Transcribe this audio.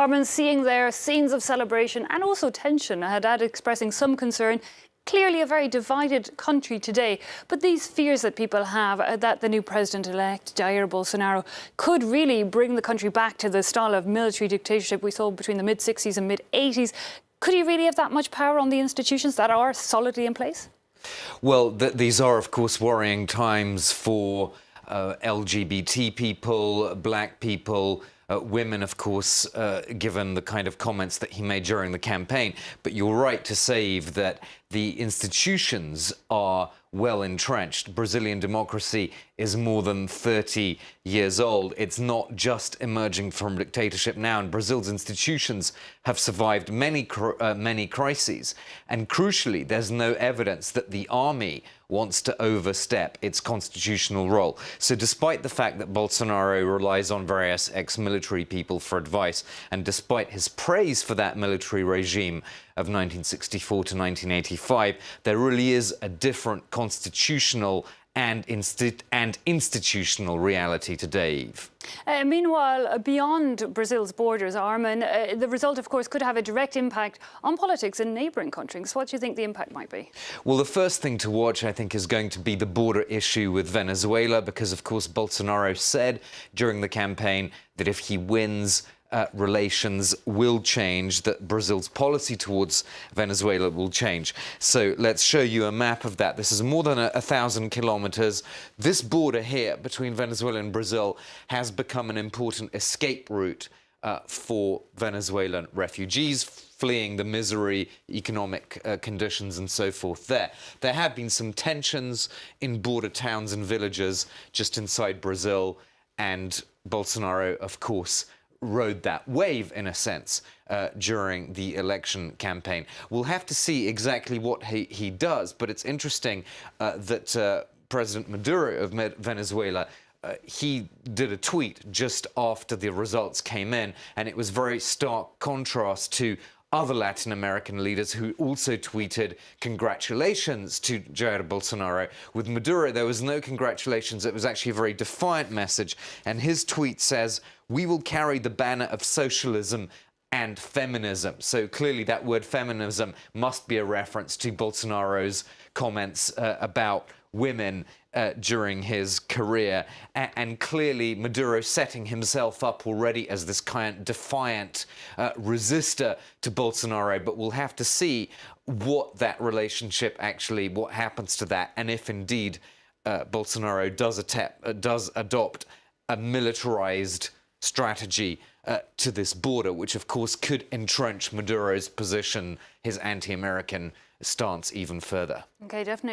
Armin, seeing there scenes of celebration and also tension, Haddad expressing some concern. Clearly a very divided country today, but these fears that people have that the new president-elect, Jair Bolsonaro, could really bring the country back to the style of military dictatorship we saw between the mid-60s and mid-80s. Could he really have that much power on the institutions that are solidly in place? Well, these are, of course, worrying times for LGBT people, black people, women, of course, given the kind of comments that he made during the campaign. But you're right to say that the institutions are well entrenched. Brazilian democracy is more than 30 years old. It's not just emerging from dictatorship now, and Brazil's institutions have survived many crises. And crucially, there's no evidence that the army wants to overstep its constitutional role. So despite the fact that Bolsonaro relies on various ex-military people for advice, and despite his praise for that military regime of 1964 to 1985, there really is a different constitutional and institutional reality today, Eve. Meanwhile, beyond Brazil's borders, Armin, the result, of course, could have a direct impact on politics in neighbouring countries. What do you think the impact might be? Well, the first thing to watch, I think, is going to be the border issue with Venezuela, because, of course, Bolsonaro said during the campaign that if he wins, relations will change, that Brazil's policy towards Venezuela will change. So let's show you a map of that. This is more than 1,000 kilometers. This border here between Venezuela and Brazil has become an important escape route for Venezuelan refugees fleeing the misery, economic conditions and so forth there. There have been some tensions in border towns and villages just inside Brazil, and Bolsonaro, of course, rode that wave, in a sense, during the election campaign. We'll have to see exactly what he does, but it's interesting that President Maduro of Venezuela, he did a tweet just after the results came in, and it was very stark contrast to other Latin American leaders who also tweeted congratulations to Jair Bolsonaro. With Maduro, there was no congratulations. It was actually a very defiant message. And his tweet says, "We will carry the banner of socialism and feminism." So clearly that word feminism must be a reference to Bolsonaro's comments about women during his career. And clearly Maduro setting himself up already as this kind of defiant resistor to Bolsonaro. But we'll have to see what that relationship actually, what happens to that, and if indeed Bolsonaro does adopt a militarized strategy to this border, which of course could entrench Maduro's position, his anti-American stance, even further. Okay, definitely.